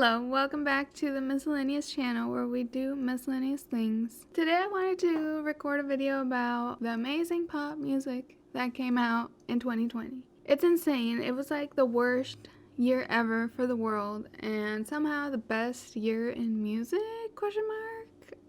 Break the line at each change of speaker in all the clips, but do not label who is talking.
Hello, welcome back to the Miscellaneous channel where we do miscellaneous things. Today I wanted to record a video about the amazing pop music that came out in 2020. It's insane. It was like the worst year ever for the world and somehow the best year in music, ?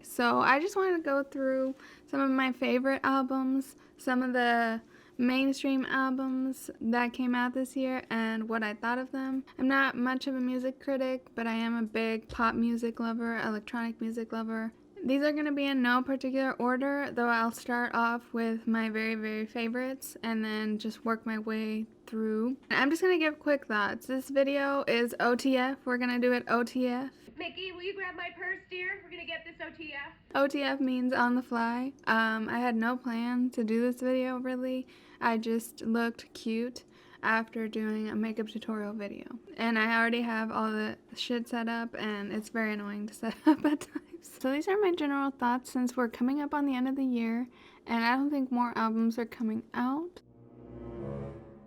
So I just wanted to go through some of my favorite albums, some of the mainstream albums that came out this year and what I thought of them. I'm not much of a music critic, but I am a big pop music lover, electronic music lover. These are going to be in no particular order, though I'll start off with my very favorites and then just work my way through. I'm just going to give quick thoughts. This video is OTF. We're going to do it OTF.
Mickey, will you grab my purse, dear? We're gonna get this OTF.
OTF means on the fly. I had no plan to do this video really. I just looked cute after doing a makeup tutorial video. And I already have all the shit set up and it's very annoying to set up at times. So these are my general thoughts since we're coming up on the end of the year and I don't think more albums are coming out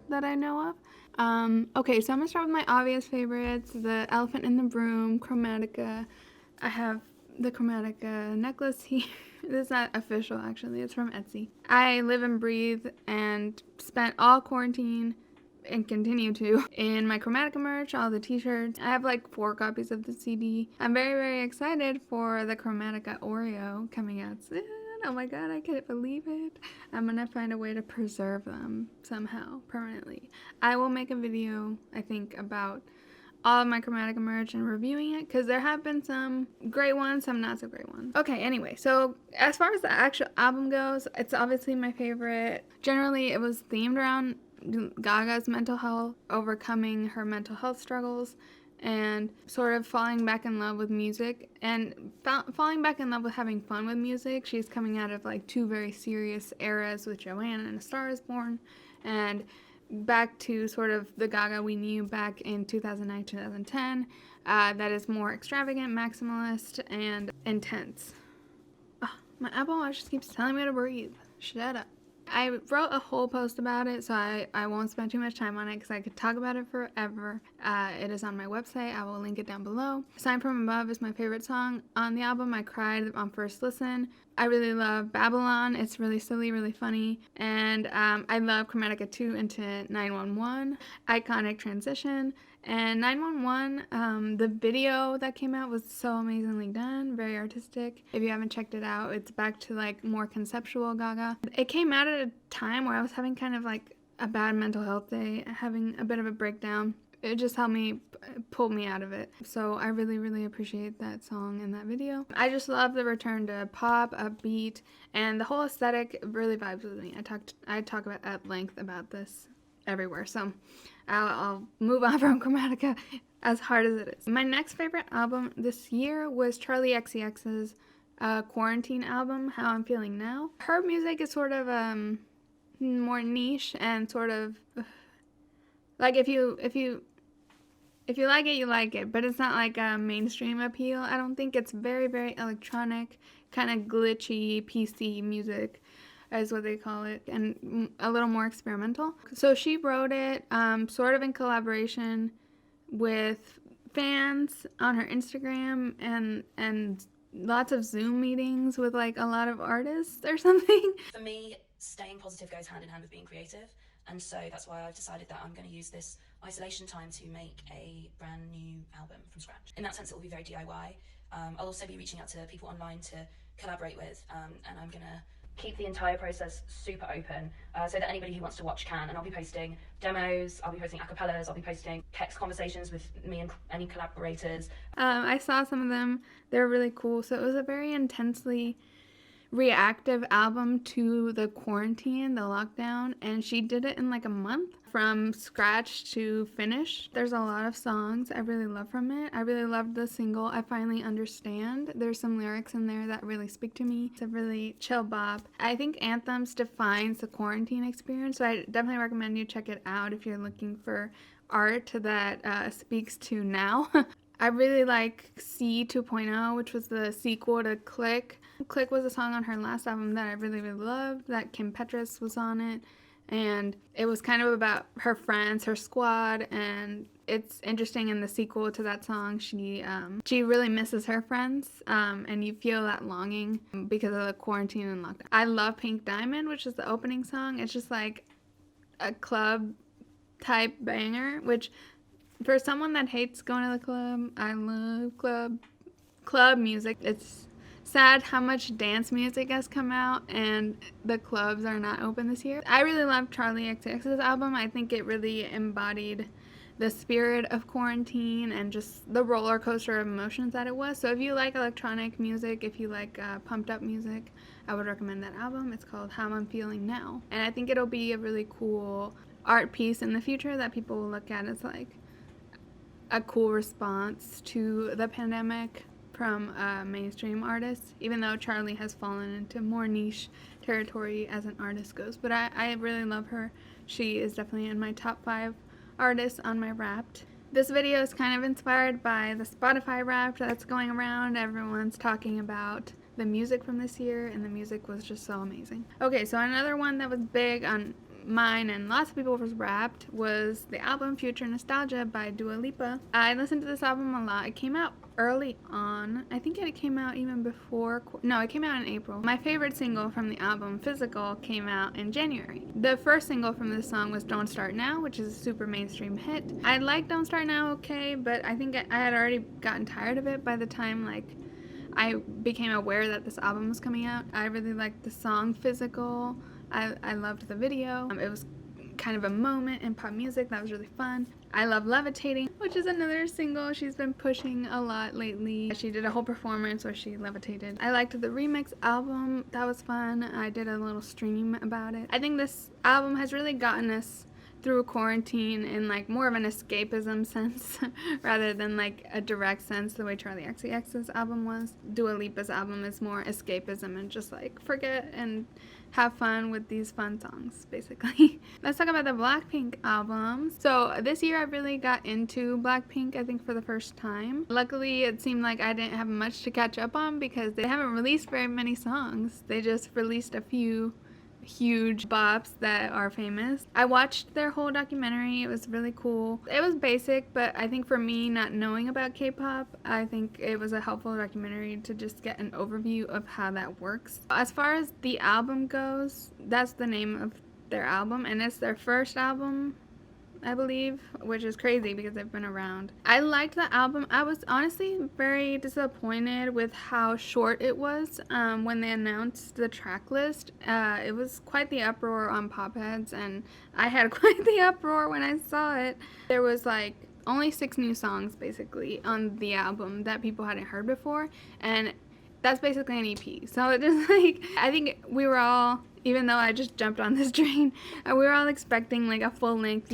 that I know of. Okay, so I'm gonna start with my obvious favorites, the Elephant in the Room, Chromatica. I have the Chromatica necklace here. This is not official, actually. It's from Etsy. I live and breathe and spent all quarantine and continue to in my Chromatica merch, all the t-shirts. I have like 4 copies of the CD. I'm very excited for the Chromatica Oreo coming out soon. Oh my god, I can't believe it. I'm gonna find a way to preserve them somehow, permanently. I will make a video, I think, about all of my Chromatica merch and reviewing it, because there have been some great ones, some not so great ones. Okay, anyway, so as far as the actual album goes, it's obviously my favorite. Generally, it was themed around Gaga's mental health, overcoming her mental health struggles, and sort of falling back in love with music and falling back in love with having fun with music. She's coming out of like 2 very serious eras with Joanna and A Star Is Born, and back to sort of the Gaga we knew back in 2009, 2010, that is more extravagant, maximalist, and intense. Oh, my Apple Watch just keeps telling me to breathe. Shut up. I wrote a whole post about it, so I won't spend too much time on it because I could talk about it forever. It is on my website. I will link it down below. Sign From Above is my favorite song on the album. I cried on first listen. I really love Babylon. It's really silly, really funny. And I love Chromatica 2 into 911. Iconic transition. And 911, the video that came out was so amazingly done, very artistic. If you haven't checked it out, it's back to like more conceptual Gaga. It came out at a time where I was having kind of like a bad mental health day, having a bit of a breakdown. It just helped me, pull me out of it. So I really appreciate that song and that video. I just love the return to pop, upbeat, and the whole aesthetic really vibes with me. I talk about at length about this everywhere, so I'll move on from Chromatica as hard as it is. My next favorite album this year was Charli XCX's quarantine album, How I'm Feeling Now. Her music is sort of more niche and sort of like if you like it, you like it, but it's not like a mainstream appeal. I don't think. It's very electronic, kind of glitchy PC music is what they call it, and a little more experimental. So she wrote it sort of in collaboration with fans on her Instagram and lots of Zoom meetings with like a lot of artists or something.
For me, staying positive goes hand in hand with being creative, and so that's why I've decided that I'm going to use this isolation time to make a brand new album from scratch. In that sense, it will be very DIY. I'll also be reaching out to people online to collaborate with, and I'm going to keep the entire process super open so that anybody who wants to watch can. And I'll be posting demos, I'll be posting acapellas, I'll be posting text conversations with me and any collaborators.
I saw some of them. They were really cool. So it was a very intensely reactive album to the quarantine, the lockdown, and she did it in like a month from scratch to finish. There's a lot of songs I really love from it. I really loved the single I Finally Understand. There's some lyrics in there that really speak to me. It's a really chill bop. I think Anthems defines the quarantine experience, so I definitely recommend you check it out if you're looking for art that speaks to now. I really like C 2.0, which was the sequel to Click. Click was a song on her last album that I really loved, that Kim Petras was on it, and it was kind of about her friends, her squad, and it's interesting in the sequel to that song, she really misses her friends, and you feel that longing because of the quarantine and lockdown. I love Pink Diamond, which is the opening song. It's just like a club type banger, which for someone that hates going to the club, I love club music. It's sad how much dance music has come out and the clubs are not open this year. I really love Charlie XCX's album. I think it really embodied the spirit of quarantine and just the roller coaster of emotions that it was. So if you like electronic music, if you like pumped up music, I would recommend that album. It's called How I'm Feeling Now. And I think it'll be a really cool art piece in the future that people will look at as like a cool response to the pandemic from mainstream artists, even though Charlie has fallen into more niche territory as an artist goes. But I really love her. She is definitely in my top 5 artists on my Wrapped. This video is kind of inspired by the Spotify Wrapped that's going around. Everyone's talking about the music from this year, and the music was just so amazing. Okay, so another one that was big on mine and lots of people was Wrapped was the album Future Nostalgia by Dua Lipa. I listened to this album a lot. It came out early on. I think it came out even before, no, it came out in April. My favorite single from the album, Physical, came out in January. The first single from this song was Don't Start Now, which is a super mainstream hit. I like Don't Start Now okay, but I think I had already gotten tired of it by the time like I became aware that this album was coming out. I really liked the song Physical. I loved the video. It was kind of a moment in pop music that was really fun. I love Levitating, which is another single she's been pushing a lot lately. She did a whole performance where she levitated. I liked the remix album. That was fun. I did a little stream about it. I think this album has really gotten us through quarantine in like more of an escapism sense rather than like a direct sense the way Charlie XCX's album was. Dua Lipa's album is more escapism and just like forget and have fun with these fun songs, basically. Let's talk about the Blackpink album. So this year I really got into Blackpink, I think for the first time. Luckily it seemed like I didn't have much to catch up on because they haven't released very many songs. They just released a few huge bops that are famous. I watched their whole documentary. It was really cool. It was basic, but I think for me, not knowing about K-pop, I think it was a helpful documentary to just get an overview of how that works. As far as the album goes, that's the name of their album, and it's their first album, I believe, which is crazy because they've been around. I liked the album. I was honestly very disappointed with how short it was when they announced the track list. It was quite the uproar on Popheads, and I had quite the uproar when I saw it. There was like only 6 new songs basically on the album that people hadn't heard before, and that's basically an EP. So it just like, I think we were all, even though I just jumped on this train, we were all expecting like a full-length,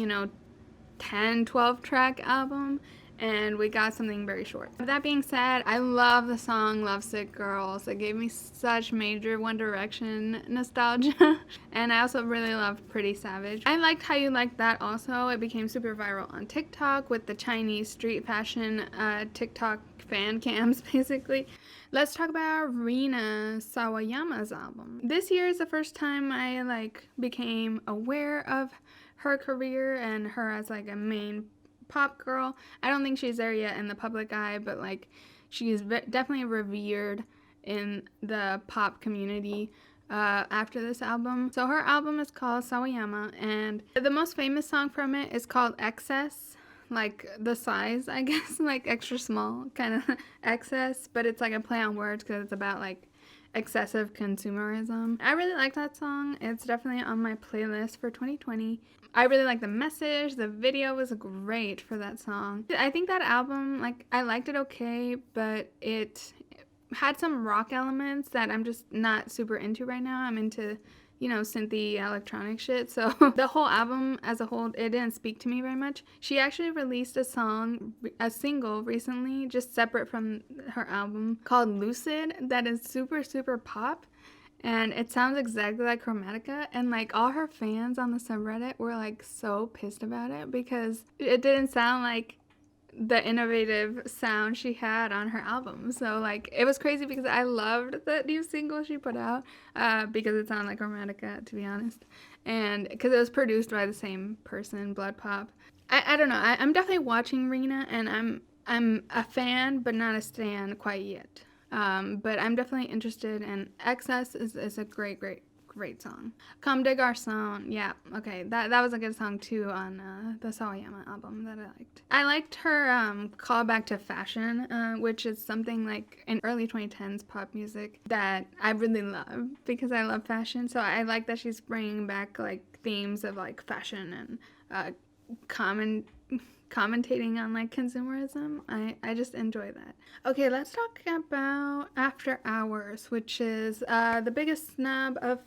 10, 12 track album, and we got something very short. With that being said, I love the song Lovesick Girls. It gave me such major One Direction nostalgia. And I also really loved Pretty Savage. I liked How You Like That also. It became super viral on TikTok with the Chinese street fashion TikTok fan cams, basically. Let's talk about Rina Sawayama's album. This year is the first time I became aware of her career and her as like a main pop girl. I don't think she's there yet in the public eye, but like she's definitely revered in the pop community after this album. So her album is called Sawayama, and the most famous song from it is called Excess, like the size, I guess, like extra small kind of excess, but it's like a play on words because it's about like excessive consumerism. I really like that song. It's definitely on my playlist for 2020. I really like the message. The video was great for that song. I think that album, like, I liked it okay, but it had some rock elements that I'm just not super into right now. I'm into, synthy electronic shit. So the whole album as a whole, it didn't speak to me very much. She actually released a single recently, just separate from her album, called Lucid, that is super, super pop. And it sounds exactly like Chromatica, and like all her fans on the subreddit were like so pissed about it because it didn't sound like the innovative sound she had on her album. So like it was crazy because I loved that new single she put out because it sounded like Romantica, to be honest, and because it was produced by the same person, Blood Pop. I don't know. I'm definitely watching Rena, and I'm a fan, but not a stan quite yet. But I'm definitely interested, and Excess is a great song. Comme des Garçons, yeah, okay, that was a good song too on the Sawayama album that I liked. I liked her callback to fashion, which is something like in early 2010s pop music that I really love because I love fashion. So I like that she's bringing back like themes of like fashion and common commentating on like consumerism. I just enjoy that. Okay, let's talk about After Hours, which is the biggest snub of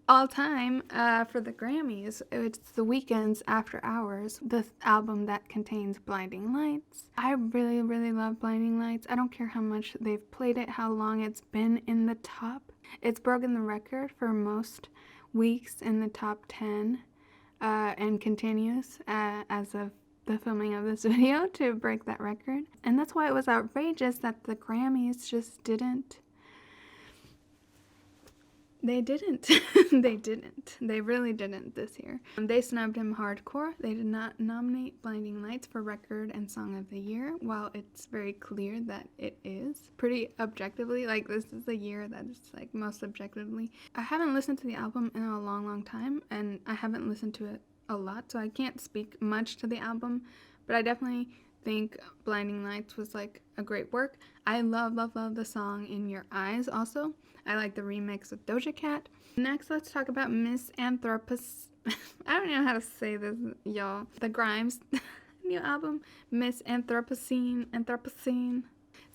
all time for the Grammys. It's The Weeknd's After Hours, the album that contains Blinding Lights. I really love Blinding Lights. I don't care how much they've played it, how long it's been in the top. It's broken the record for most weeks in the top 10 and continues as of the filming of this video to break that record. And that's why it was outrageous that the Grammys just didn't. They didn't. They didn't. They really didn't this year. They snubbed him hardcore. They did not nominate Blinding Lights for Record and Song of the Year, while it's very clear that it is. Pretty objectively, like this is the year that is like most objectively. I haven't listened to the album in a long time, and I haven't listened to it a lot, so I can't speak much to the album, but I definitely think Blinding Lights was like a great work. I love the song In Your Eyes also. I like the remix with Doja Cat. Next, let's talk about Miss Anthropos. I don't know how to say this, y'all. The Grimes new album, Miss Anthropocene.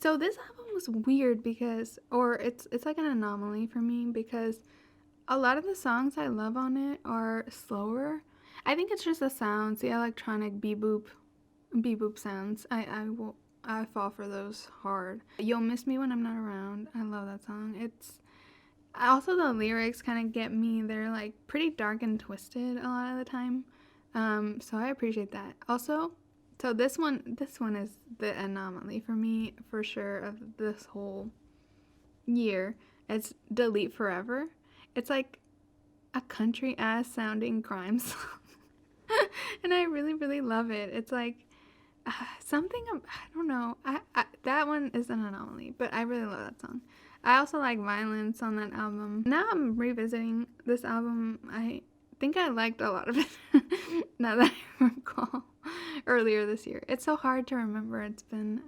So this album was weird because, or it's like an anomaly for me because a lot of the songs I love on it are slower. I think it's just the sounds, the electronic beboop sounds. I fall for those hard. You'll Miss Me When I'm Not Around. I love that song. It's also the lyrics kind of get me. They're like pretty dark and twisted a lot of the time. So I appreciate that. Also, so this one is the anomaly for me for sure of this whole year. It's Delete Forever. It's like a country ass sounding crime song. And I really love it. It's like something, I don't know. That one is an anomaly, but I really love that song. I also like Violence on that album. Now I'm revisiting this album. I think I liked a lot of it now that I recall earlier this year. It's so hard to remember. It's been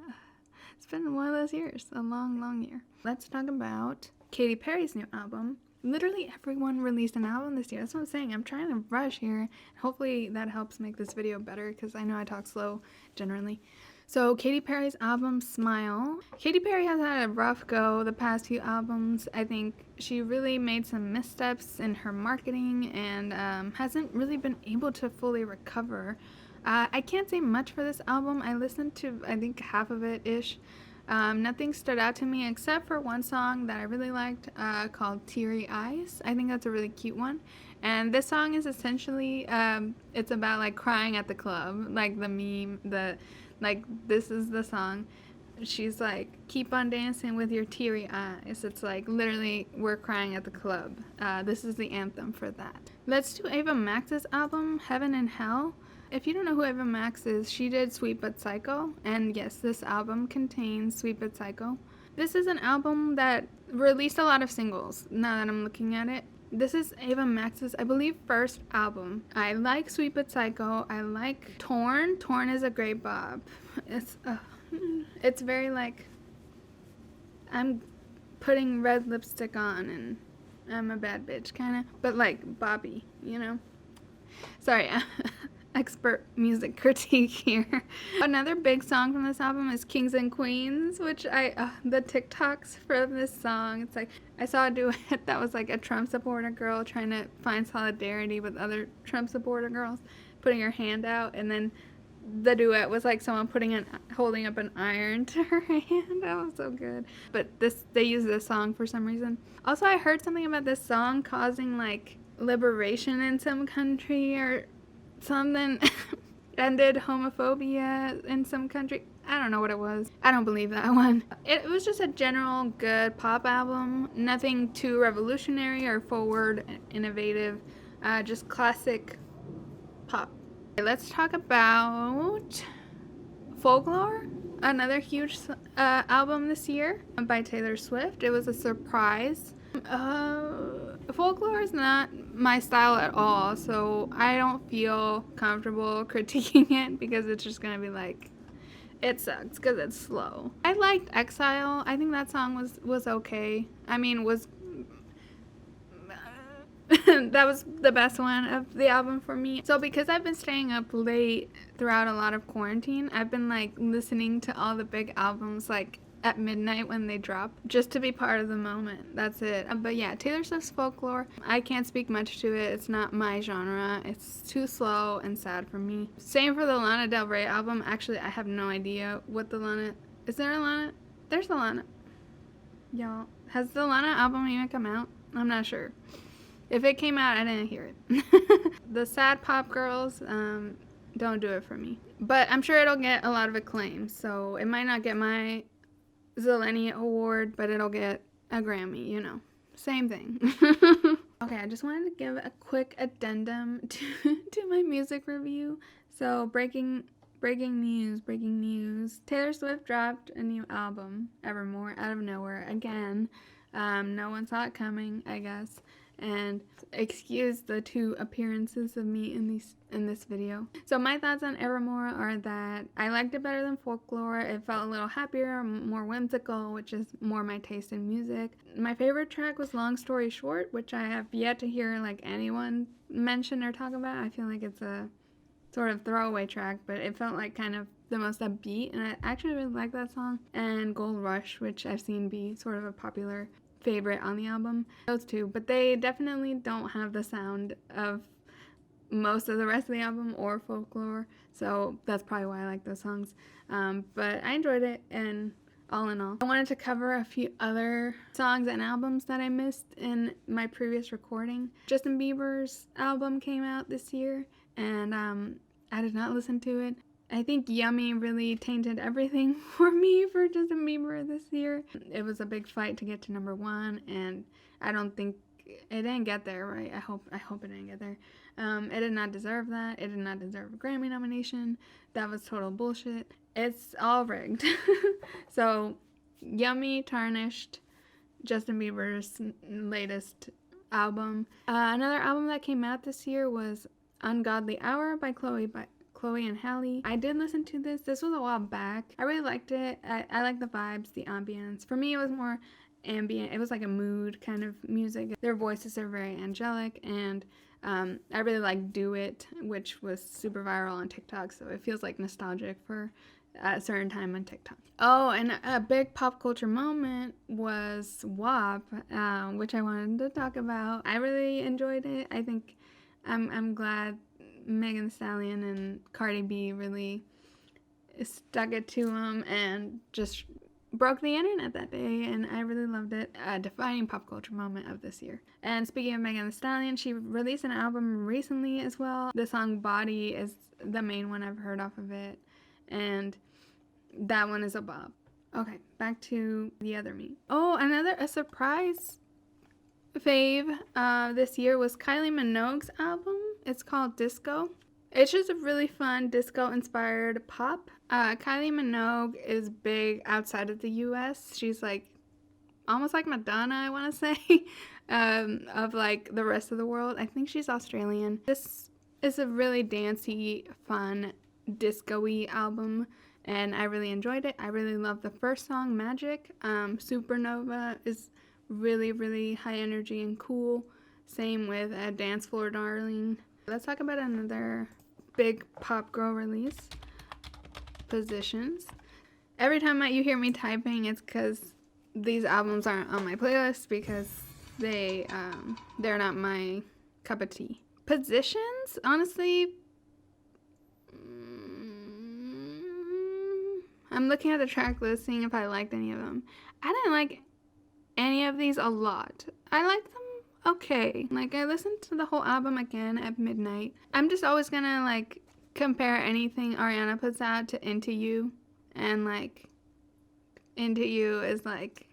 one of those years, a long year. Let's talk about Katy Perry's new album. Literally everyone released an album this year. That's what I'm saying. I'm trying to rush here. Hopefully that helps make this video better because I know I talk slow generally. So Katy Perry's album, Smile. Katy Perry has had a rough go the past few albums. I think she really made some missteps in her marketing and hasn't really been able to fully recover. I can't say much for this album. I listened to, I think, half of it-ish. Nothing stood out to me except for one song that I really liked called Teary Eyes. I think that's a really cute one. And this song is essentially, it's about like crying at the club, like the meme, like this is the song. She's like, keep on dancing with your teary eyes. It's like literally we're crying at the club. This is the anthem for that. Let's do Ava Max's album, Heaven and Hell. If you don't know who Ava Max is, she did Sweet But Psycho, and yes, this album contains Sweet But Psycho. This is an album that released a lot of singles, now that I'm looking at it. This is Ava Max's, I believe, first album. I like Sweet But Psycho. I like Torn. Torn is a great bop. It's very like, I'm putting red lipstick on and I'm a bad bitch, kind of. But like Bobby, you know? Sorry, expert music critique here. Another big song from this album is Kings and Queens, which the TikToks for this song, it's like, I saw a duet that was like a Trump supporter girl trying to find solidarity with other Trump supporter girls, putting her hand out, and then the duet was like someone holding up an iron to her hand. That was so good. But they use this song for some reason. Also, I heard something about this song causing like liberation in some country or something. ended homophobia in some country. I don't know what it was. I don't believe that one. It was just a general good pop album. Nothing too revolutionary or forward, innovative. Just classic pop. Okay, let's talk about Folklore, another huge album this year by Taylor Swift. It was a surprise. Folklore is not my style at all, so I don't feel comfortable critiquing it because it's just gonna be like, it sucks because it's slow. I liked Exile. I think that song was okay. I mean, was that was the best one of the album for me. So because I've been staying up late throughout a lot of quarantine, I've been like listening to all the big albums like at midnight when they drop just to be part of the moment. That's it. But yeah, Taylor Swift's Folklore, I can't speak much to it. It's not my genre. It's too slow and sad for me. Same for the Lana Del Rey album. Actually, I have no idea what the Lana... Is there a Lana? There's a Lana. Y'all, has the Lana album even come out? I'm not sure. If it came out, I didn't hear it. The sad pop girls don't do it for me. But I'm sure it'll get a lot of acclaim. So it might not get my Zeleny Award, but it'll get a Grammy, you know. Same thing. Okay, I just wanted to give a quick addendum to my music review. So breaking news. Taylor Swift dropped a new album, Evermore, out of nowhere again. No one saw it coming, I guess. And excuse the 2 appearances of me in this video. So my thoughts on Evermore are that I liked it better than Folklore. It felt a little happier, more whimsical, which is more my taste in music. My favorite track was Long Story Short, which I have yet to hear like anyone mention or talk about. I feel like it's a sort of throwaway track, but it felt like kind of the most upbeat, and I actually really like that song. And Gold Rush, which I've seen be sort of a popular favorite on the album. Those 2, but they definitely don't have the sound of most of the rest of the album or Folklore, so that's probably why I like those songs. But I enjoyed it, and all in all, I wanted to cover a few other songs and albums that I missed in my previous recording. Justin Bieber's album came out this year, and I did not listen to it. I think Yummy really tainted everything for me for Justin Bieber this year. It was a big fight to get to number 1, and I don't think it didn't get there, right? I hope it didn't get there. It did not deserve that. It did not deserve a Grammy nomination. That was total bullshit. It's all rigged. So, Yummy tarnished Justin Bieber's latest album. Another album that came out this year was Ungodly Hour by Chloe and Halle. I did listen to this. This was a while back. I really liked it. I like the vibes, the ambience. For me, it was more ambient. It was like a mood kind of music. Their voices are very angelic, and I really like Do It, which was super viral on TikTok, so it feels like nostalgic for a certain time on TikTok. Oh, and a big pop culture moment was WAP, which I wanted to talk about. I really enjoyed it. I think I'm glad Megan Thee Stallion and Cardi B really stuck it to them and just broke the internet that day, and I really loved it. A defining pop culture moment of this year. And speaking of Megan Thee Stallion, she released an album recently as well. The song Body is the main one I've heard off of it, and that one is a bop. Okay, back to the other me. Oh, a surprise fave this year was Kylie Minogue's album. It's called Disco. It's just a really fun disco-inspired pop. Kylie Minogue is big outside of the U.S. She's like almost like Madonna, I want to say, of like the rest of the world. I think she's Australian. This is a really dancey, fun, disco-y album, and I really enjoyed it. I really love the first song, Magic. Supernova is really, really high energy and cool. Same with Dance Floor Darling. Let's talk about another big pop girl release, Positions. Every time you hear me typing, it's because these albums aren't on my playlist because they're not my cup of tea. Positions, honestly, I'm looking at the track list, seeing if I liked any of them. I didn't like any of these a lot. I liked them okay. Like, I listened to the whole album again at midnight. I'm just always gonna like compare anything Ariana puts out to Into You, and like Into You is like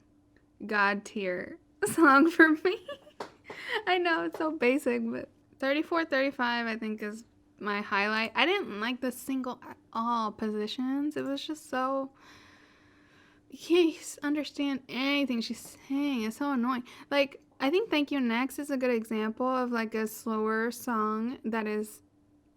god tier song for me. I know it's so basic, but 3435 I think is my highlight. I didn't like the single at all, Positions. It was just so, you can't understand anything she's saying. It's so annoying. Like, I think Thank You Next is a good example of like a slower song that is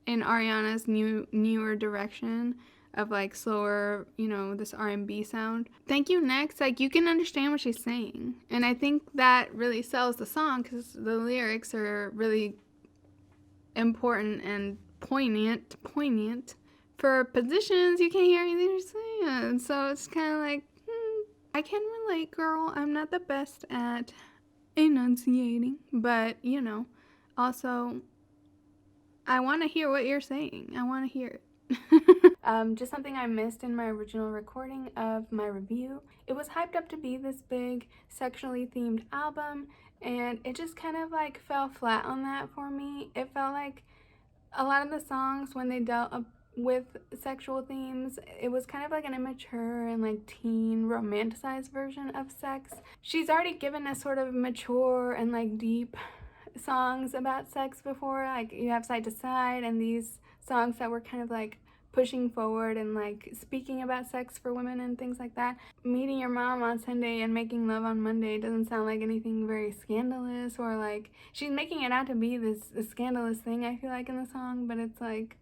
in Ariana's newer direction of like slower, you know, this R&B sound. Thank You Next, like you can understand what she's saying. And I think that really sells the song because the lyrics are really important and poignant. For Positions, you can't hear anything she's saying. So it's kind of like, I can relate, girl. I'm not the best at enunciating, but you know, also I want to hear what you're saying. I want to hear it. Just something I missed in my original recording of my review. It was hyped up to be this big sexually themed album, and it just kind of like fell flat on that for me. It felt like a lot of the songs, when they dealt with sexual themes, it was kind of like an immature and like teen romanticized version of sex. She's already given us sort of mature and like deep songs about sex before. Like you have Side to Side and these songs that were kind of like pushing forward and like speaking about sex for women and things like that. Meeting your mom on Sunday and making love on Monday doesn't sound like anything very scandalous, or like she's making it out to be this scandalous thing, I feel like, in the song, but it's like,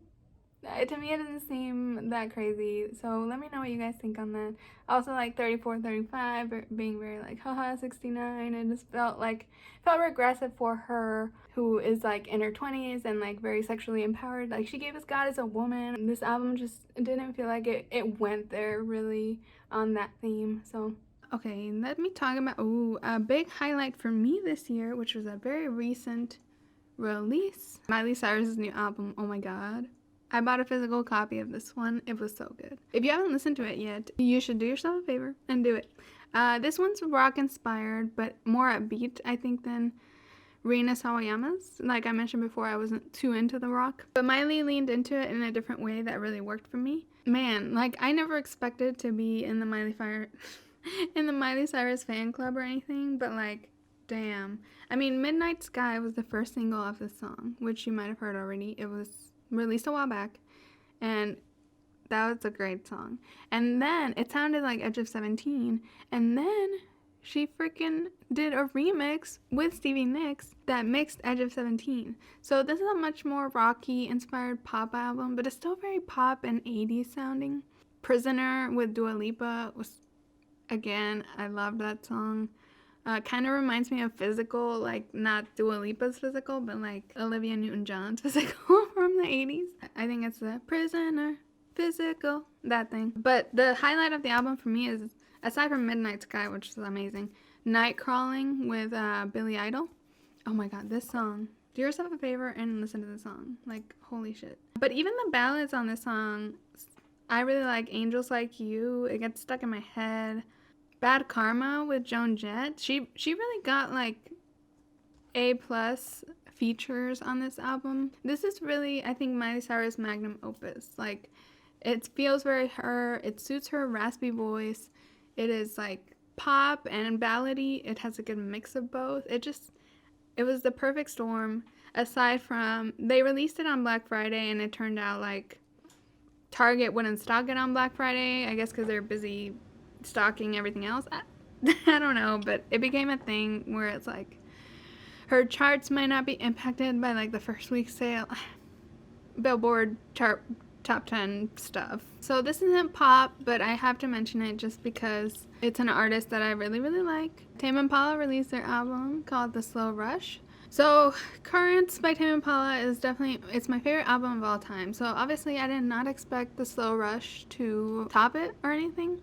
to me it doesn't seem that crazy. So let me know what you guys think on that. Also, like 3435 being very like haha 69, it just felt regressive for her, who is like in her 20s and like very sexually empowered. Like she gave us God as a woman. This album just didn't feel like it went there really on that theme. So okay, let me talk about a big highlight for me this year, which was a very recent release, Miley Cyrus's new album. Oh my god, I bought a physical copy of this one. It was so good. If you haven't listened to it yet, you should do yourself a favor and do it. This one's rock inspired, but more upbeat, I think, than Rina Sawayama's. Like I mentioned before, I wasn't too into the rock, but Miley leaned into it in a different way that really worked for me. Man, like I never expected to be in the Miley Cyrus fan club or anything, but like, damn. I mean, Midnight Sky was the first single of this song, which you might have heard already. It was released a while back, and that was a great song. And then it sounded like Edge of 17, and then she freaking did a remix with Stevie Nicks that mixed Edge of 17. So this is a much more rocky inspired pop album, but it's still very pop and 80s sounding. Prisoner with Dua Lipa was, again, I loved that song. Kind of reminds me of Physical, like not Dua Lipa's Physical, but like Olivia Newton-John's Physical from the 80s. I think it's the Prisoner, Physical, that thing. But the highlight of the album for me is, aside from Midnight Sky, which is amazing, Night Crawling with Billy Idol. Oh my god, this song. Do yourself a favor and listen to the song. Like, holy shit. But even the ballads on this song, I really like Angels Like You. It gets stuck in my head. Bad Karma with Joan Jett. She really got like A+ features on this album. This is really, I think, Miley Cyrus' magnum opus. Like, it feels very her. It suits her raspy voice. It is like pop and ballady. It has a good mix of both. It was the perfect storm. Aside from, they released it on Black Friday, and it turned out like Target wouldn't stock it on Black Friday, I guess because they're busy stocking everything else. I don't know, but it became a thing where it's like her charts might not be impacted by like the first week sale. Billboard chart top 10 stuff. So this isn't pop, but I have to mention it just because it's an artist that I really, really like. Tame Impala released their album called The Slow Rush. So Currents by Tame Impala is definitely, it's my favorite album of all time. So obviously I did not expect The Slow Rush to top it or anything.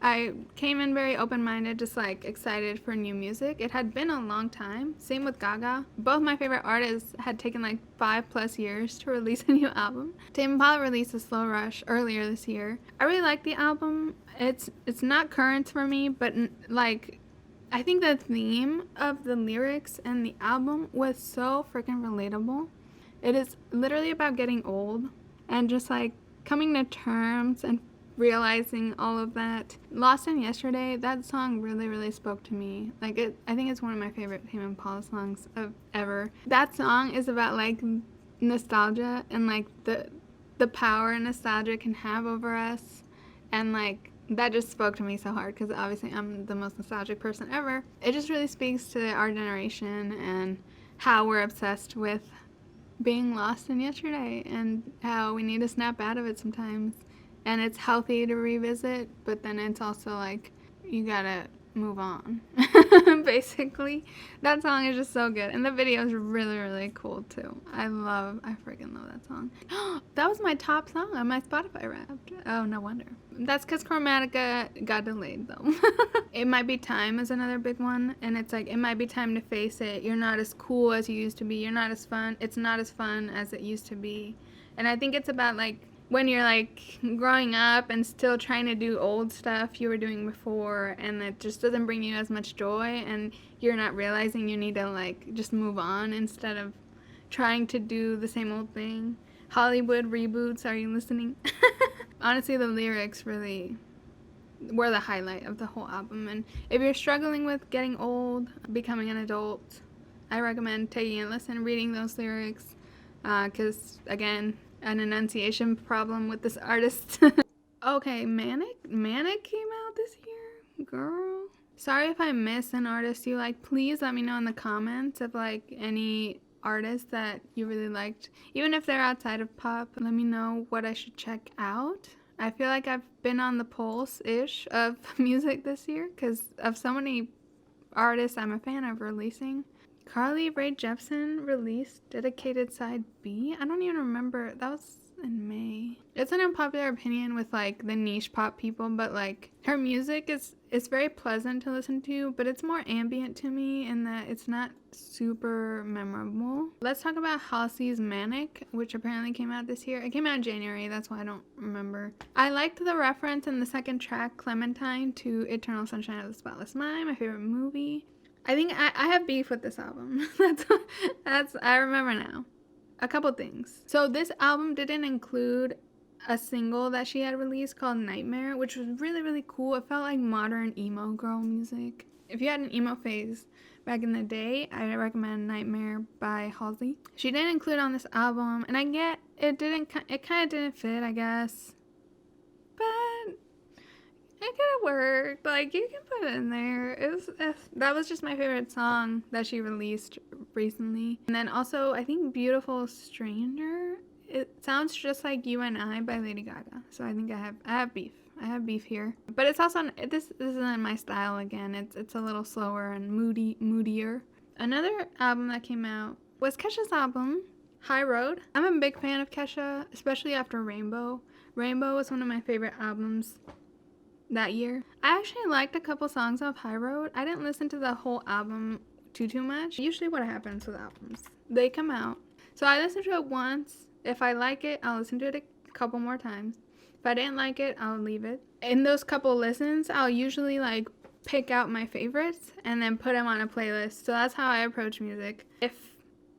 I came in very open-minded, just like excited for new music. It had been a long time. Same with Gaga. Both my favorite artists had taken like 5+ years to release a new album. Tame Impala released a Slow Rush earlier this year. I really like the album. It's not Currents for me, but like I think the theme of the lyrics and the album was so freaking relatable. It is literally about getting old and just like coming to terms and realizing all of that. Lost in Yesterday, that song really, really spoke to me. Like I think it's one of my favorite Tame Impala songs of ever. That song is about like nostalgia and like the power nostalgia can have over us, and like that just spoke to me so hard because obviously I'm the most nostalgic person ever. It just really speaks to our generation and how we're obsessed with being lost in yesterday and how we need to snap out of it sometimes. And it's healthy to revisit, but then it's also like you gotta move on. Basically, that song is just so good, and the video is really, really cool too. I freaking love that song. That was my top song on my Spotify Wrapped. Oh, no wonder. That's because Chromatica got delayed though. It Might Be Time is another big one, and it's like it might be time to face it. You're not as cool as you used to be. You're not as fun. It's not as fun as it used to be, and I think it's about like when you're like growing up and still trying to do old stuff you were doing before, and it just doesn't bring you as much joy, and you're not realizing you need to like just move on instead of trying to do the same old thing. Hollywood reboots, are you listening? Honestly, the lyrics really were the highlight of the whole album, and if you're struggling with getting old, becoming an adult, I recommend taking a listen, reading those lyrics, because again, an enunciation problem with this artist. Okay, Manic came out this year, girl. Sorry if I miss an artist you like. Please let me know in the comments of like any artists that you really liked, even if they're outside of pop. Let me know what I should check out. I feel like I've been on the pulse-ish of music this year because of so many artists I'm a fan of releasing. Carly Rae Jepsen released Dedicated Side B. I don't even remember. That was in May. It's an unpopular opinion with like the niche pop people, but like her music is very pleasant to listen to, but it's more ambient to me in that it's not super memorable. Let's talk about Halsey's Manic, which apparently came out this year. It came out in January, that's why I don't remember. I liked the reference in the second track, Clementine, to Eternal Sunshine of the Spotless Mind, my favorite movie. I think I have beef with this album. that's I remember now. A couple things. So this album didn't include a single that she had released called Nightmare, which was really, really cool. It felt like modern emo girl music. If you had an emo phase back in the day, I recommend Nightmare by Halsey. She didn't include it on this album, and I get it kind of didn't fit, I guess. But it could have worked. Like, you can put it in there. That was just my favorite song that she released recently. And then also, I think Beautiful Stranger. It sounds just like You and I by Lady Gaga. So I think I have beef. I have beef here. But it's also this isn't my style again. It's a little slower and moodier. Another album that came out was Kesha's album, High Road. I'm a big fan of Kesha, especially after Rainbow. Rainbow was one of my favorite albums that year. I actually liked a couple songs off High Road. I didn't listen to the whole album too much. Usually what happens with albums, they come out. So I listened to it once. If I like it, I'll listen to it a couple more times. If I didn't like it, I'll leave it. In those couple listens, I'll usually like pick out my favorites and then put them on a playlist. So that's how I approach music. If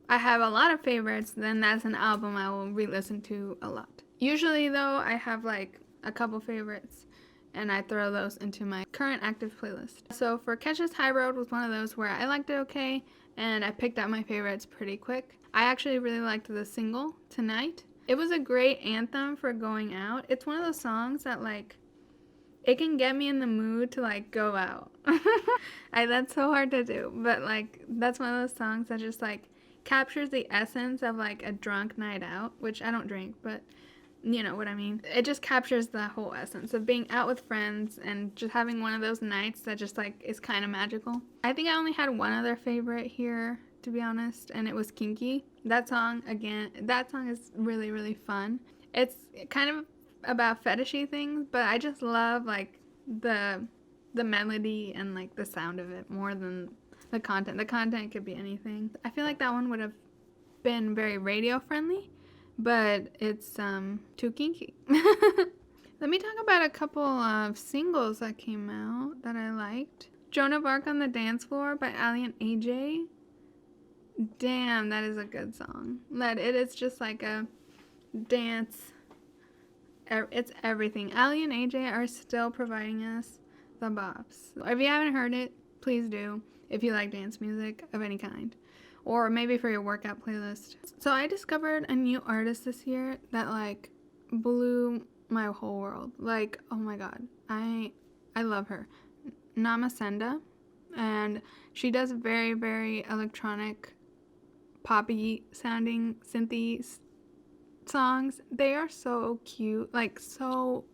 I have a lot of favorites, then that's an album I will re-listen to a lot. Usually though, I have like a couple favorites and I throw those into my current active playlist. So for Kesha's High Road was one of those where I liked it okay, and I picked out my favorites pretty quick. I actually really liked the single, Tonight. It was a great anthem for going out. It's one of those songs that like, it can get me in the mood to like go out. That's so hard to do, but like that's one of those songs that just like captures the essence of like a drunk night out, which I don't drink, but you know what I mean. It just captures the whole essence of being out with friends and just having one of those nights that just like is kind of magical. I think I only had one other favorite here, to be honest, and it was Kinky. That song is really, really fun. It's kind of about fetishy things, but I just love like the melody and like the sound of it more than the content. The content could be anything. I feel like that one would have been very radio friendly, but it's too kinky. Let me talk about a couple of singles that came out that I liked. Joan of Arc on the Dance Floor by Ali and AJ. Damn, that is a good song. It is just like a dance it's everything. Ali and AJ are still providing us the bops. If you haven't heard it, please do, if you like dance music of any kind. Or maybe for your workout playlist. So I discovered a new artist this year that like blew my whole world. Like, oh my god. I love her. Namasenda. And she does very, very electronic, poppy sounding synthy songs. They are so cute. Like, so,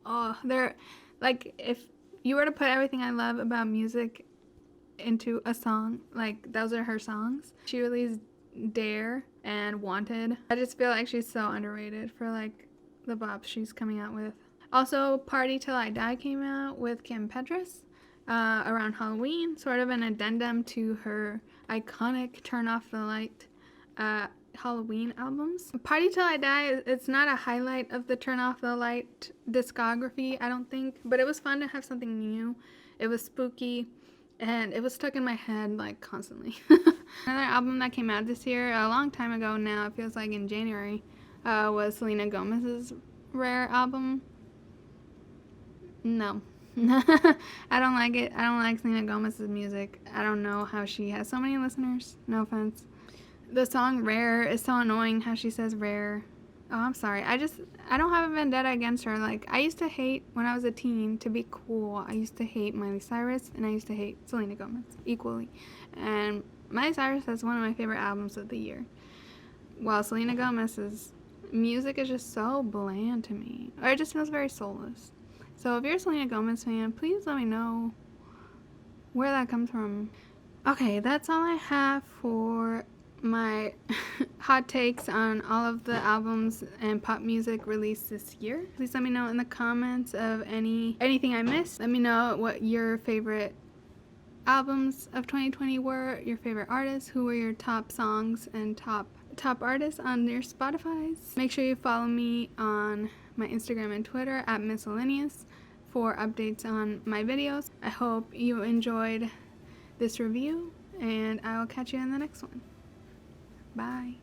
oh, they're like, if you were to put everything I love about music into a song, like, those are her songs. She released Dare and Wanted. I just feel like she's so underrated for like the bops she's coming out with. Also, Party Till I Die came out with Kim Petras around Halloween, sort of an addendum to her iconic Turn Off the Light Halloween albums. Party Till I Die, it's not a highlight of the Turn Off the Light discography, I don't think, but it was fun to have something new. It was spooky, and it was stuck in my head like constantly. Another album that came out this year, a long time ago now, it feels like in January, was Selena Gomez's Rare album. No. I don't like it. I don't like Selena Gomez's music. I don't know how she has so many listeners. No offense. The song Rare is so annoying how she says rare. Oh, I'm sorry. I don't have a vendetta against her. Like, I used to hate, when I was a teen, to be cool, I used to hate Miley Cyrus, and I used to hate Selena Gomez equally. And Miley Cyrus has one of my favorite albums of the year, while Selena Gomez's music is just so bland to me. Or it just feels very soulless. So if you're a Selena Gomez fan, please let me know where that comes from. Okay, that's all I have for my hot takes on all of the albums and pop music released this year. Please let me know in the comments of anything I missed. Let me know what your favorite albums of 2020 were, your favorite artists, who were your top songs and top artists on your Spotify's. Make sure you follow me on my Instagram and Twitter at Miscellaneous for updates on my videos. I hope you enjoyed this review, and I will catch you in the next one. Bye.